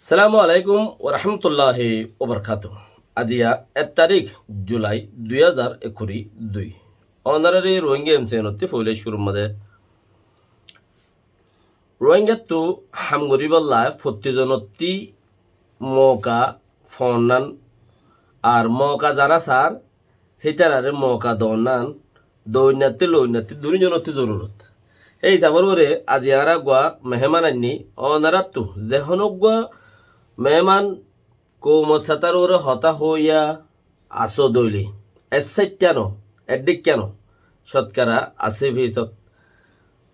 সালামু আলাইকুম ওরহমতুল্লাহি ওবরকাত। আজিয়া 1 তারিখ জুলাই 2022 অনারারি রোহিঙ্গা এমসিএনতি ফইলে শুরুর মাঝে রোহিঙ্গা তো হামগরিবাল্লা ফত্তিজনতি মৌকা ফনান আর মৌকা জানা সার হিতারারে মৌকা দনান দৈনাতি লইনাতি দুজনতি জরুরত এই যাবর করে আজি আরা গোয়া মেহমান আননি অনারা তো যেহন গোয়া মেহমান কৌমসাতার ওরে হতা হইয়া আসো দইলি এসাইট কেন এডিক কেন সৎকারা আছে ভিসত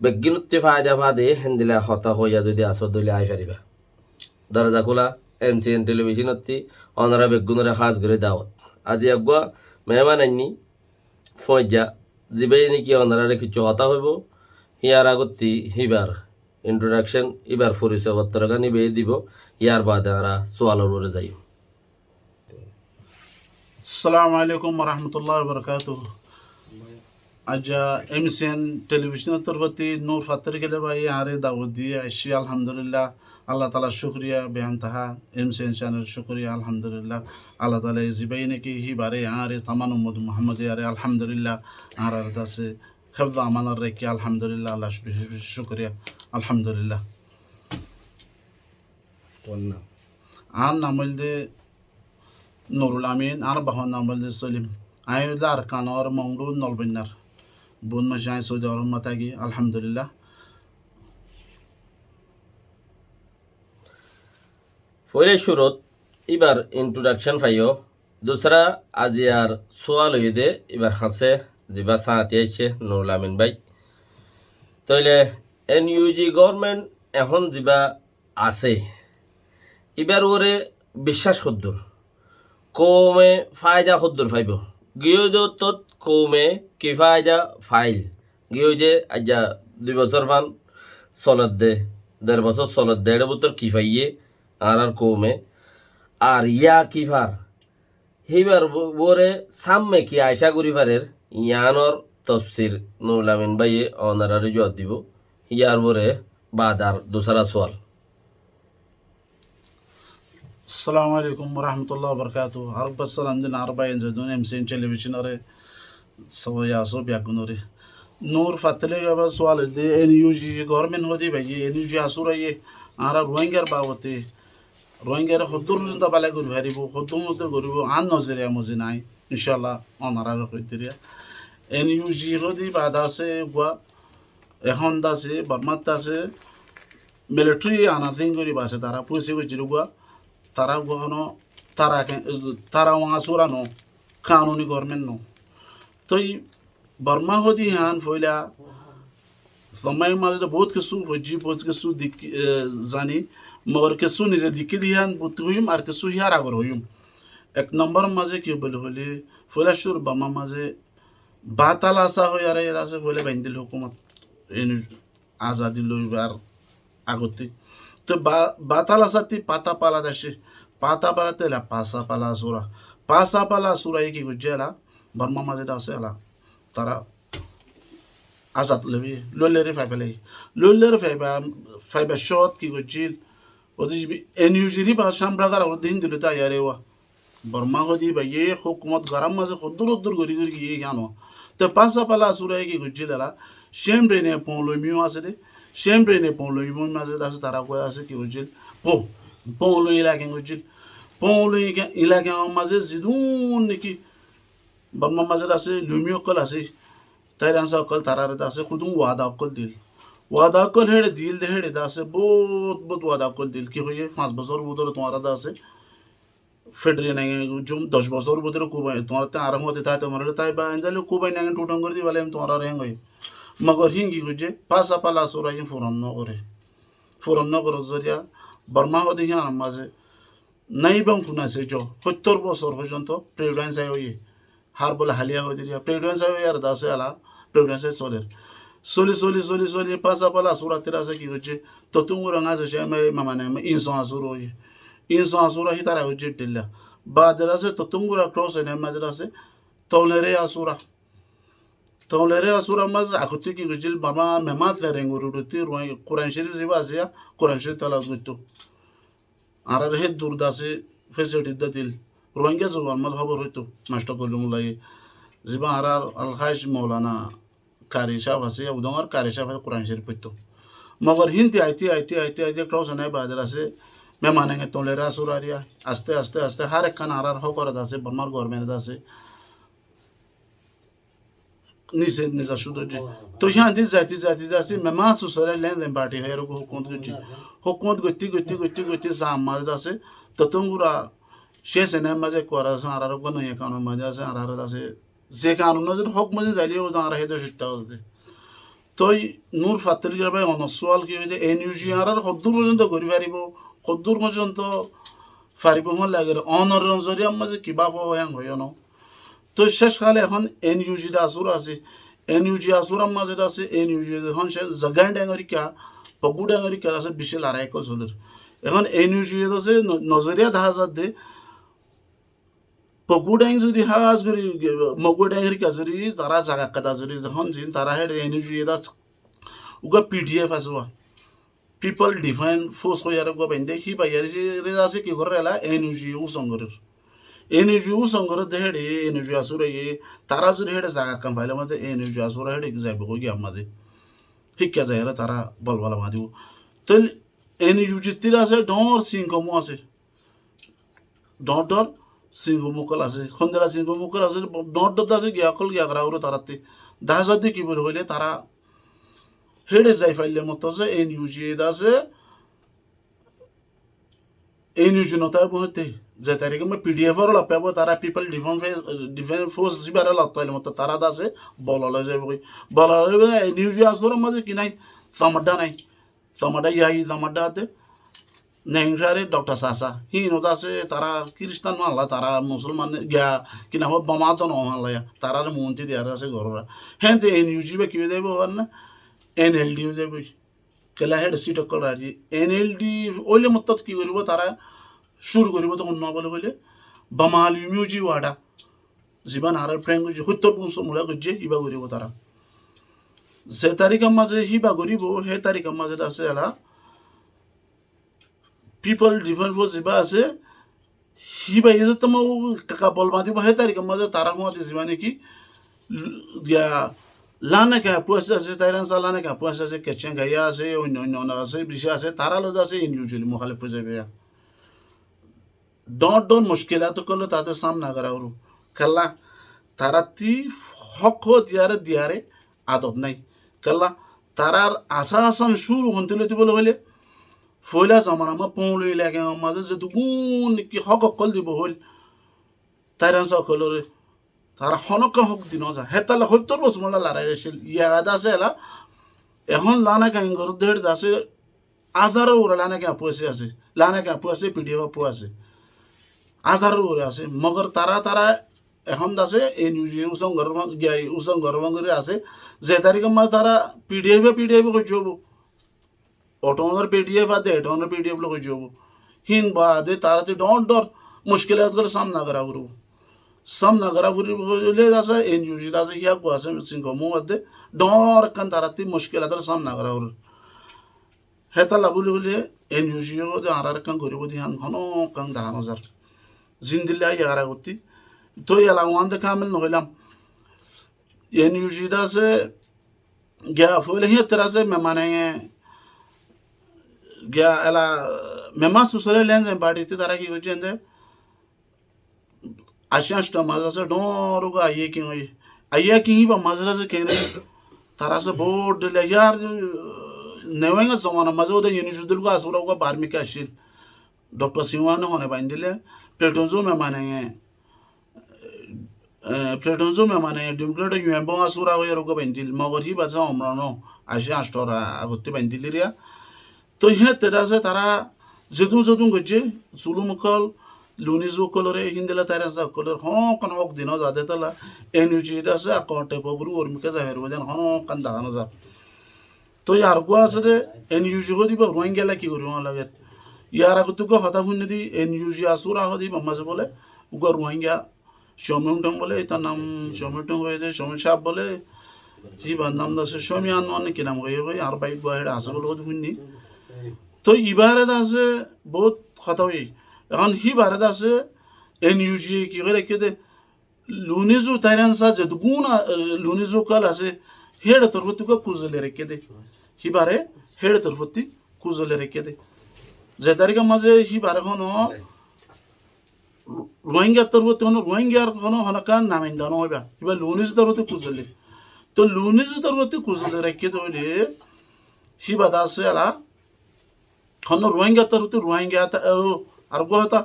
বেগিনুত্তি ফায়দা ফাদে হেন্দিলা হতা হইয়া যদি আসো দইলে আই ফারিবা দরজা খোলা এমসিএন টেলিভিশনতি অনারা বেগুনরে খাস করে দাওয়াত আজি আগুয়া মেহমান আননি ফয়জা জিবে নাকি অনারা কিছু হতা হইব হিয়ার আগতি হিবার ইন্ট্রোডাকশন এবার পরিচয় পত্রকা নিবে দিব ইয়ার বাদে আমরা সোয়ালোর ওরে যাই। আসসালামু আলাইকুম ওরহমতুল্লাহ বরকাতুহ। আজ এমসিএন টেলিভিশনের তরফতি নূর ফাত্তর গেলে ভাই আরে দাওয়াত দিয়ে আসছি। আলহামদুলিল্লাহ, আল্লাহ তালা শুক্রিয়া বেহান তাহা এমসিএন চ্যানেল শুক্রিয়া আলহামদুলিল্লাহ। আল্লাহ তালা জিবাই নাকি হিবারে আরে তামান উম্মদ মোহাম্মদ আরে আলহামদুলিল্লাহ আর আছে হেফদ আমানার রেখে আলহামদুলিল্লাহ আল্লাহ শুক্রিয়া আলহামদুলিল্লাহ। আর নাম বলতে নুরুল আমিন আর বাহন নাম বলতে সলিম আইলার কানর মংলু নলবিনার বোন মাসে আই সৌদি আরব মাতাগি আলহামদুলিল্লাহ। ফইলে শুরুত এবার ইন্ট্রোডাকশন পাইও দুসরা আজি আর সোয়াল হয়ে দে এবার হাসে জিবা সাঁতি আইছে নুরুল আমিন ভাই তাইলে এনইউজি গভর্নমেন্ট এখন জিবা আছে এবার ওরে বিশ্বাস কদ্দুর কৌমে ফায়দা কদ্দুর ফাইব গিয়ে তত কৌমে কি ফায়দা ফাইল গিয়ে যে আজ্জা 2 বছর ফান চলত দে 1.5 বছর চলত দে 1.5 বছর কি ফাইয়ে আর কৌমে আর ইয়া কি ফার সেইবার ওরে সামনে কি আয়সা করি ফারের ইয়ানোর তফসির নুরুল আমিন ভাইয়ে অনারারে জবাব দিব ইয়ার ওরে বাদ আর দুসরা সোয়াল। আসসালামু আলাইকুম ওরহমতুল্লাহ বরকাতুহ। আরব সালাম দিন আরবাইন জদুন এমসিএন টেলিভিশনরে সবাই আসো ব্যাগুনরে নূর ফাতলে গবা সওয়াল দে এনইউজি গভর্নমেন্ট হদি ভাই এনইউজি আসুরাইয়ে আর রোহিঙ্গার বাবতে রোহিঙ্গার হদ্দুর পর্যন্ত বালাই করি ভারিব হদ্দুর মতো করিব আন নজরে মজি নাই ইনশাল্লাহ অনারা কইতেরিয়া এনইউজি হদি বাদ আছে গোয়া এখন দাসে বর্মাত আছে মিলিটারি আনাথিং করি বাসে তারা পুষে গেছিল গোয়া তারা কখনো তারা ওয়া সুরানো কানুনি গভর্নমেন্ট নো তো বর্মা হদি হান ফইলা সময় মাঝে বহুত কিছু হজি বহুত কিছু জানি মগর কিছু নিজে দিকে দিয়ান বুত হইম আর কিছু হিয়ার আগর হইম এক নম্বর মাঝে কি বলে হলি ফইলা সুর বামা মাঝে বাতাল আসা হই আর এর আছে ফইলা বাইন্দিল হুকুমত এন আজাদি লইবার আগতে তো বাতাল আসাতি পাতা পালা দাসে পাতা পালাতে লা পাসা পালা সুরা কি গুজেলা বর্মা মাঝে আছে আলা তারা আজাদ লবি ললেরে ফাইবা শট কি গুজিল ওদি এনইউজি বা সামরাগার ওর দিন দিল তা ইয়ারেওয়া বর্মা হদি বা ইয়ে হুকুমত গরম মাঝে খুদ্দুর গরি গিয়ে জানো তো পাসা পালা সুরা কি গুজিলা শেমরে নে পৌলমিও আছে দে শেমরে নে পৌলমিও মাঝে আছে তারা কয় আছে কি গুজিল পৌলো ইলাকে গুজিল পৌলো ইলাকে মাঝে জিদুন নাকি বর্মা মাঝে আছে লুমিও কল আছে তাই আনসা অকল তারার আছে খুদুম ওয়াদা অকল দিল ওয়াদা অকল হেড়ে দিল দে হেড়ে আছে বহুত ওয়াদা অকল দিল কি হয়ে 5 বছর ভিতরে তোমার আছে ফেডারে নাই জুম 10 বছর ভিতরে কুবাই তোমার তে আরাম হতে তাই তোমার তাই বা এন্দালে কুবাই নাই টুটং করে দিবালে তোমার রেং হই মগর হিঙ্গি গুজে পাসা পালা সুরাই ফুরন করে জরিয়া বর্মা হদি হিয়ান মাঝে নাই বং কুনাছে জ 70 বছর পর্যন্ত প্রেসিডেন্ট আই হই হার বলে হালিয়া হয়ে দিয়া প্রেসিডেন্ট আই আর দাসে আলা প্রেসিডেন্ট সলি পাসা পালা সুরা তেরা আছে কি হচ্ছে তো তুমি রঙা আছে মানে ইনসান আসুরা হি তারা হচ্ছে টিল্লা বাদের আছে তো তুমি ক্রস এনে মাঝে আছে তৌলেরে আসুরা মাঝে আকুতি কি হচ্ছিল বাবা মেমা তেরেঙ্গুরুতি কোরআন শরীফ জিবা আছে কোরআন শরীফ তালা করতো আর হে দুর্দাসে ফেসিলিটি দিল রোহিঙ্গা জবান মত খবর হইতো নষ্ট করলাম লাগে যিবা আর আলহাজ মৌলানা কারি সাহেব আছে উদঙ্গার কারি সাহেব কোরআন শরীফ পড়তো মগর হিন্দি আইতে ক্রস নাই বাজার আছে মেমানে তোলেরা সুরারিয়া আস্তে আস্তে আস্তে হার একখান আর হকরত আছে বর্মার গভর্নমেন্ট আছে নিচে নিজা শুধু তো হ্যাঁ দিন যাইতে মেমা সুসরে লেনদেন পার্টি হয় এরকম হুকুমত গতি জাম মাঝে আছে ততঙ্গুরা শেষ এনে মাঝে করা আছে আর নয় কানুন মাঝে আছে আর আছে যে কানুন যদি হক মাঝে যাইলেও আর হেঁটে সত্যা হতে তই নূর ফাতেলির ভাই অনসওয়াল কি হইতে এনইউজি আর কদ্দূর পর্যন্ত ঘুরি পারিব কদ্দূর পর্যন্ত পারিব মন লাগে অনর জরিয়া মাঝে কিবা পাবো হ্যাঁ হয় ন তো শেষকালে এখন এনইউজিটা আসুর আছে এনইউজি আসুরার মাঝে আছে এনইউজি এখন সে জাগান ডাঙরিকা পগু ডাঙরিকা আছে বিশে লড়াই চলের এখন এনইউজি আছে নজরিয়া দেখা যাতে পগু ডাং যদি হাজ করি মগু ডাঙরিকা যদি তারা জাগা কাটা যদি যখন যিন তারা হেড এনইউজি উগা পিডিএফ আসবা পিপল ডিফাইন ফোর্স হয়ে আর গো বেন্দে কি পাইয়ার যে আছে কি করে এলা এনইউজি উসঙ্গরের এনইউজি উসঙ্গরের দেহেডে এনইউজি আসুরে তারা যদি হেডে জাগা কাম পাইলে মাঝে এনইউজি আসুরে হেডে যাইব কই আমাদের শিক্ষা যায় তারা বল বলা মাদিব তো এনইউজি তিরা আছে ডর সিংকমু আছে ডর সিংহমুকল আছে খন্দেরা সিংহমুকল আছে ডর আছে গিয়াকল গিয়া করা ওরা তারাতে দেখা যাতে কি বলে হইলে তারা হেডে যাই ফাইলে মতো আছে এনইউজি আছে এনইউজি নতায় বহতে যে তারিখে মই পিডিএফ আর লাপাবো তারা পিপল ডিফেন্স ফোর্স জিবারে লাতাইলে মতো তারা আছে বললে যাইব বললে এনইউজি আসরে মাঝে কি নাই তামাডা ইয়াই তামাডাতে নেংরারে ডক্টর সাসা হিনোদা আছে তারা খ্রিস্টান মানলা তারা মুসলমান গিয়া কিনা হো বমাতো নহালয়া তারা মন্ত্রী দিয়ার আছে ঘররা হ্যাঁ এনইউজি বা কি যাইব না এনএলডি যাইব কেলা হেড সিট করাজি এনএলডি ওইলে মত কি করব তারা শুরু করব তখন ন বলে হইলে বামাল মিউজি ওয়াডা জীবন আর প্রেঙ্গুজি হত্তর পুংস মুলা গজে ইবা করিব তারা যে তারিখের মাঝে হিবা করিব সেই তারিখের মাঝে আছে এলা পিপল ডিফেন্স ফোর্স ইবা আছে হিবা ইয়ে তো কাকা বল মাতিব সেই তারিখের মাঝে তারা মতে যিবা নাকি দিয়া লানে কা পয়সা আছে তাইরান সালানে কা পয়সা আছে কেচেন গাইয়া আছে অন্য আছে বিষয় আছে তারা লোক আছে ইনডিভিজুয়ালি মুখালিফ হয়ে যাবে ডন মুশকিলাত করলে তাদের সামনা করা ওর খেলা তারা তি হক দিয়ারে আদব নাই খেলা তারার আশা আসান শুরু হন্তিলে বলে হইলে ফয়লা জামানা মা পৌঁলে লাগে মাঝে যে দুগুণ কি হক অকল দিব হইল তাইরান সকলরে তারা হনকা হক দিন যা হেতালে 70 বছর মলা লড়াই আছিল ইয়াদ আছে এলা এখন লানা কাই ঘর দেড় দাসে আজারো ওরা লানা কা পয়সা আছে লানা কা পয়সা পিডিএফ আছে আজারো ওরা আছে মগর তারা এখন দাসে এনইউজি উসং গরমঙ্গরে আছে যে তারিখ মা তারা পিডিএফ কই যাব অটোনর পিডিএফ আদে অটোনর পিডিএফ কই যাব হিন বাদে তারাতে ডর মুশকিলাত করে সামনা করা করব সামনা করা বলে আছে এনইউজি আছে ইয়া কো আছে সিংকমু আদে ডর কান তারাতে মুশকিলাতের সামনা করা করব হেতালা বলে এনইউজি ও আর কান করিব দিহান হন কান দাহান হাজার জিন্দিল্লা ইয়ারা করতে তো এলা ওয়ানতে কামেল নহলাম এনইউজি আছে গিয়া ফলে হিয়ার আছে মেমানে গিয়া এলা মেমা সুসরে লেন বাড়িতে তারা কি করছেন যে আশাশটা মাঝে আছে ডরুগা আইয়া কি বা মাঝে আছে কেনে তারা আছে বোর্ড দিলে ইয়ার নেওয়াঙ্গা জমানা মাঝে ওদের ইউনিভার্সিটি को আসুরা को बारहवीं का शिल डॉक्टर सिंवाने होने बाइन दिले प्लेटोजो में माने प्लेटोजो में माने डेमोक्रेट यूएमबो असुरा हो यार को बाइन दिल मगर ही बाजा हमरानो आशा स्टोरा होते बाइन दिलिरिया तो ये तेरा से तारा जदू गजे जुलुमकल लुनिजो कलरे हिंदला तारा सा कलर हो कन हक दिनो जादे तला एनर्जी दा से अकाउंट पबरु और मिका जाहेर वजन हो कन दानो जा तो यार को आसरे एनयूजी को दिबा रोहिंग्याला की करियो লাগে यार को तुको हता हुन्नदी एनयूजी আসুরা হদি মামাজে বলে উগো রোহিঙ্গা শমিউংটং বলে তার নাম শমিউংটং হয়ে যায় শমি সাহেব বলে জি নাম দাসে শমিয়ান অনেক কি নাম হয়ে আর বাইক বহেড আসে বলে হুন্নি তো ইবারে দাসে বহুত কথা হই এখন হি বারে আছে এনইউজি কি করে রেখে দে লুনিজু তাইরানসা যে গুণ লুনিজু কাল আছে হেড তরফতুকে কুজলে রেখে দে হি বারে হেড তরফতি কুজলে রেখে দে যে তারিখের মাঝে হি বারে হনো রোহিঙ্গা তরফতি হনো রোহিঙ্গার হনো হনকান নামিন দানো হইবা এবার লুনিজ তরফতি কুজলে তো লুনিজ তরফতি কুজলে রেখে দে হইলে হি বাদা আছে আলা হনো রোহিঙ্গা তরফতি রোহিঙ্গা আর গোহতা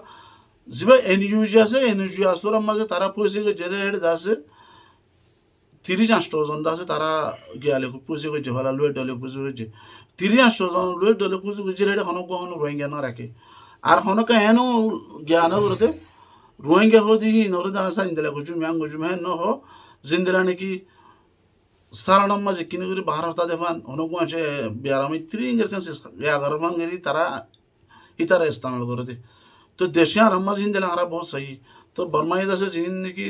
জিবা এনইউজি আছে এনইউজি আসর মাঝে তারা পয়সা জেরে হেড আছে 30 জন আছে তারা গিয়ালে পয়সা করছে ভালো লুয়ে ডলে পয়সা করছে 30 জন লুয়ে ডলে পয়সা করছে হেড হনক হন রোহিঙ্গা না রাখে আর হনকা এনো জ্ঞান করতে রোহিঙ্গা হদি নরে দা সাইন দিলা কুজু ম্যাং কুজু হে ন হ জিন্দিরা নাকি সারানাম মাঝে কিনে করে বাহার হতা দেফান হনক আছে বিয়ারামি 3 কাছে ইয়া গরমান গরি তারা ইতারা ইস্তেমাল করতে তো দেশে আর আম্মা জিন দিলা আরা বহুত সহি তো বর্মাই দাসে জিন নাকি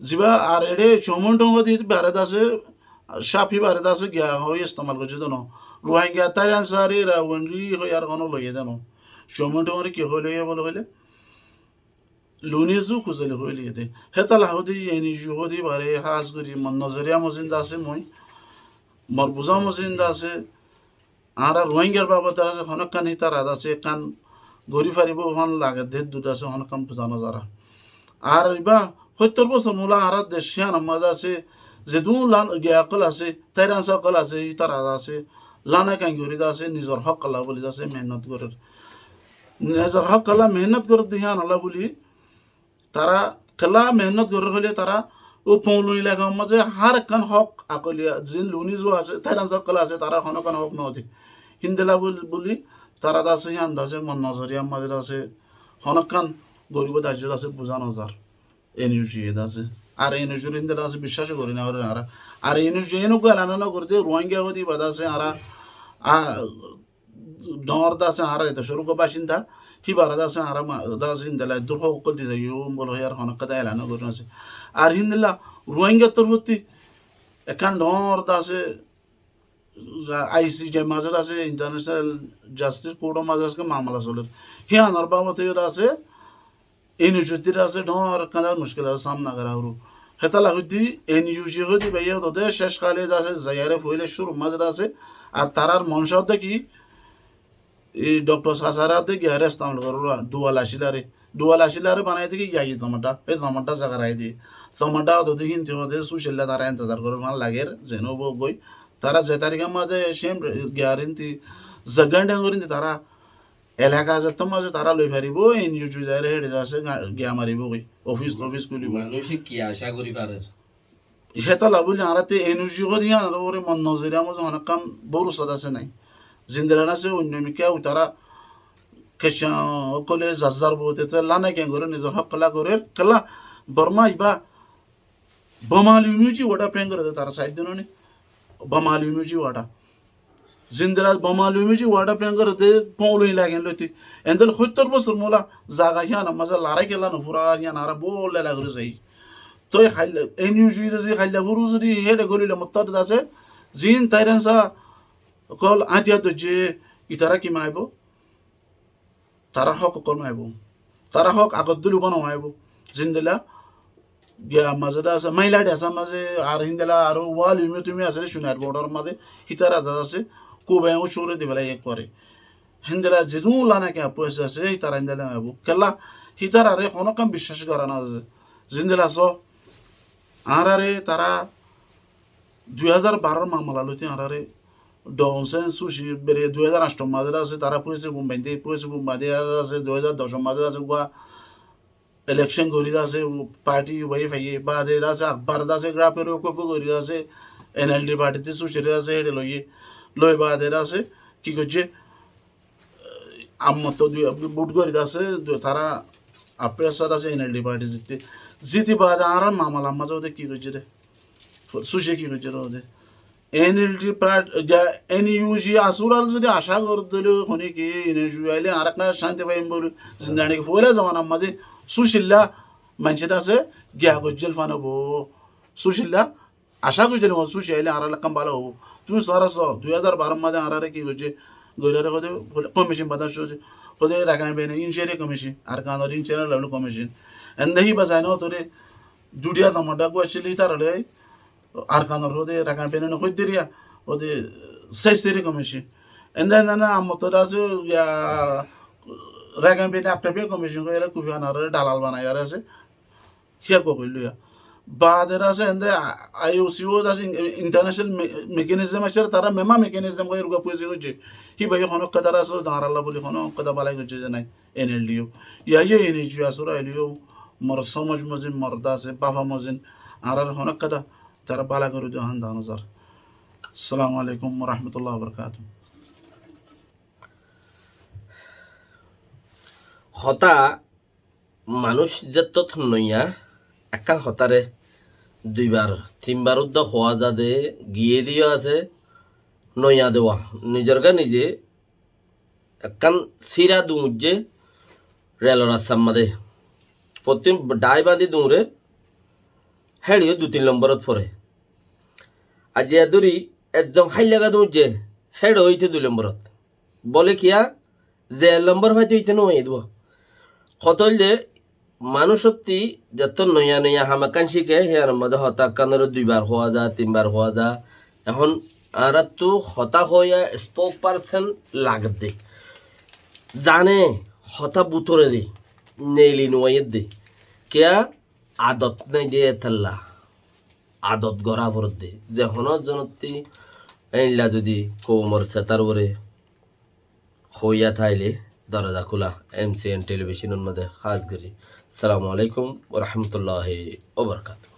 জিবা আর এডে চমন টঙ্গ দি বারে দাসে শাফি বারে দাসে গিয়া হই ইস্তেমাল করছে তো রোহিঙ্গা তার আনসারি রাওয়ানরি হই আর কোন লইয়ে দেন চমন টঙ্গ কি হইলে বলে হইলে লুনিজু খুজলে হইলে দে হেতালা হদি এনি জু হদি বারে হাস করি মন নজরিয়া মজিন দাসে মই মরবুজা মজিন দাসে আর রোহিঙ্গার বাবা তার আছে হনক কান হিতার আছে কান গরি ফারিব হন লাগে দেড় দুটা আছে হন কাম জানো যারা আর ইবা 70 বছর মূলা আর দেশিয়ান আমাদের আছে যে দু লান গিয়াকল আছে তাইরান সকল আছে ইতার আছে লানা কান গরি আছে নিজর হক কলা বলি আছে মেহনত করে নিজর হক কলা মেহনত করে দিহান আল্লাহ বলি তারা কলা মেহনত করে হলে তারা ও পৌলু এলাকা মাঝে হার কান হক আকলিয়া জিন লুনিজো আছে তাইরান সকল আছে তারা হন কান হক নদী হিন্দেলা বলি তারা আছে ইয়ান আছে মন নজরিয়া মাঝে আছে হনকান গরিব দাজ্য আছে বুঝানো যার এনইউজি আছে আর এনইউজির ইন্দারা আছে বিশ্বাস করি না ওরা আর এনইউজি এনো গালানো করতে রোহিঙ্গা হদি বাদ আছে আর ডর দাসে আর এটা শুরু কো বাসিন্দা কি বারা দাসে আর দাস ইন্দালা দুঃখ কল দিছে ইউ বল হয়ার হনকা দাইলানো করন আছে আর হিন্দলা রোহিঙ্গা তরফতি একান ডর দাসে আইসিজে মাঝে আছে ইন্টারন্যাশনাল জাস্টিস কোর্টের মাঝে আজকে মামলা চলে হিয়ানোর বাবতে আছে এনইউজির আছে ডর কাঁদার মুশকিল সামনা করা হরু হেতালা হইতি এনইউজি হইতি ভাইয়া তোদের শেষ কালে আছে জায়ারে ফইলে শুরু মাঝে আছে আর তারার মনসাও দেখি এই ডক্টর সাসারাতে গিয়ারে ইস্তেমাল করো দুয়াল আসিলারে বানাই থেকে যাই টমাটা এই টমাটা জায়গা রাই দিয়ে টমাটা তো কিনতে হতে সুশীলা তারা ইন্তজার করে ভাল লাগে যেন গই তারা যে তারিখের মাঝে সেম গ্যারেন্টি জাগান ডাঙ্গরিন্তি তারা এলাকা আছে তো মাঝে তারা লই ফারিব এনইউজি যাই হেডে আছে গিয়া মারিব কই অফিস খুলিব মানুষ কি আশা করি পারে হেতা লাবুলি আরাতে এনইউজি কো দিয়া আর ওরে মন নজরিয়া মাঝে অনেক কাম বড় সদাসে নাই জিন্দেরান আছে অন্যমিকা তারা কেশা কলে জাজার বলতে লানা কেন করে নিজের হক কলা করে কলা বর্মা ইবা বমালিউমিজি ওটা প্রেম করে তারা সাইড দিন নি বমালিউমিজি ওটা জিন্দেরা বমালিউমিজি ওটা প্রেম করে পৌলই লাগেন লইতি এন্দেল 70 বছর মোলা জায়গা হিয়ান মাজা লারাই গেলা ন পুরা হিয়ান আর বলে লাগরে যাই তো এনইউজি যে খাইলা বুরু যদি হেডে গলিলে মত্তাদ আছে জিন তাইরানসা কল আতিয়া তো যে ইতারা কি মাইব তারা হক কল মাইব তারা হক আগত দুলু বানো মাইব জিন্দেলা গিয়া মাঝে আছে মাইলাডে আছে মাঝে আর হিন্দেলা আর ওয়াল ইউমি তুমি আছে শুনার বর্ডার মাঝে হিতারা আছে কোবাই ও চোরে দিবেলা এক করে হিন্দেলা যেদু লানা কে পয়সা আছে হিতারা হিন্দেলা মাইব কেলা হিতারা রে কোনো কাম বিশ্বাস করা না জিন্দেলা সো আরে তারা 2012 মামলা লইতে আরে ডনসেন সুশি বেরে 2008 মাঝে আছে তারা পুলিশে বোম্বাইতে আছে 2010 মাঝে আছে গোয়া ইলেকশন করি আছে পার্টি ওয়াই ফাইয়ে বাদে আছে আকবর আছে গ্রাফের কোপ করি আছে এনএলডি পার্টিতে সুশিরে আছে হেডে লই বাদে আছে কি করছে আম্মত বুট করি আছে তারা আপেসার আছে এনএলডি পার্টি জিতি বাদে আর মামলা মাঝে ওদের কি করছে রে সুশি কি করছে ওদের এনএলডি পার্ট এনইউজি আসুরার যদি আশা করতেল শুনি কি এনইউজি আইলে আর একটা শান্তি পাইম বলে জিন্দানি ফলে জামানার মাঝে সুশীলা মানুষের আছে গিয়া গজ্জল ফান হবো সুশীলা আশা করছিল সুশী আইলে আর কাম ভালো হবো তুমি সরাস 2012 মাঝে আর কি করছে গইরারে কমিশন বাতাস হতে রাখাই বেনে ইনশিয়ারি কমিশন আর কানোর ইনশিয়ারি লেভেল কমিশন এন্দেহি বাজায় না তোরে জুডিয়া তামাডা গোয়াছিলি তার হলে আর কানোর হতে রাখাই বেনে হই দিরিয়া হতে সেস্তেরি কমিশন এন্দে না আমতরা আছে ইয়া রাখাই বেনে একটা বে কমিশন করে কুফি আনার দালাল বানাই আর আছে হিয়া কইলুয়া বাদের আছে এন্দে আইওসিও আছে ইন্টারন্যাশনাল মেকানিজম আছে তারা মেমা মেকানিজম করে রুগা পুজে হচ্ছে হি ভাই হন কদার আছে দাঁড়াল্লা বলি হন কদা বালাই হচ্ছে যে নাই এনএলডিও ইয়া ইয়ে এনএজিও আসরা এলিও মর সমাজ মজিন মর্দা আছে বাবা মজিন আর হন কদা তারা বালা করে দিও হান দানো স্যার আসসালামু আলাইকুম ওয়া রাহমাতুল্লাহি ওয়া বারাকাতুহু হতা মানুষ যে তথ্য নইয়া একান হতারে 2বার 3বার উদ্দ হওয়া যাদে গিয়ে দিয়ে আছে নইয়া দেওয়া নিজেরকে নিজে একান সিরা দুমুজে রেল রাস্তার মাদে প্রতি ডাই বাঁধি দুমরে হেড়িও 2-3 নম্বরত পরে আজি এদুরি একদম হাই লাগা দুমুজে হেড হইতে 2 নম্বরত বলে কিয়া যে নম্বর হয়তো হইতে নয় দেব কতল যে মানুষত্তি যত নয়া নয়া হামাকান শিখে হিয়ার মধ্যে হতাকানের 2বার হওয়া যা 3বার হওয়া যা এখন আর তো হতা হইয়া স্পোক পারসন লাগবে জানে হতা বুতরে দে নেইলি নয় দে কেয়া আদত নাই দিয়ে থাল্লা আদত গড়া ভরত দে যে হনত জনতি এইলা যদি কোমর সেতার ওরে হইয়া থাইলে দরজা খোলা MCN টেলিভিশনের মধ্যে খাস করি আসসালামু আলাইকুম ওয়া রাহমাতুল্লাহি ওয়া বারাকাতুহু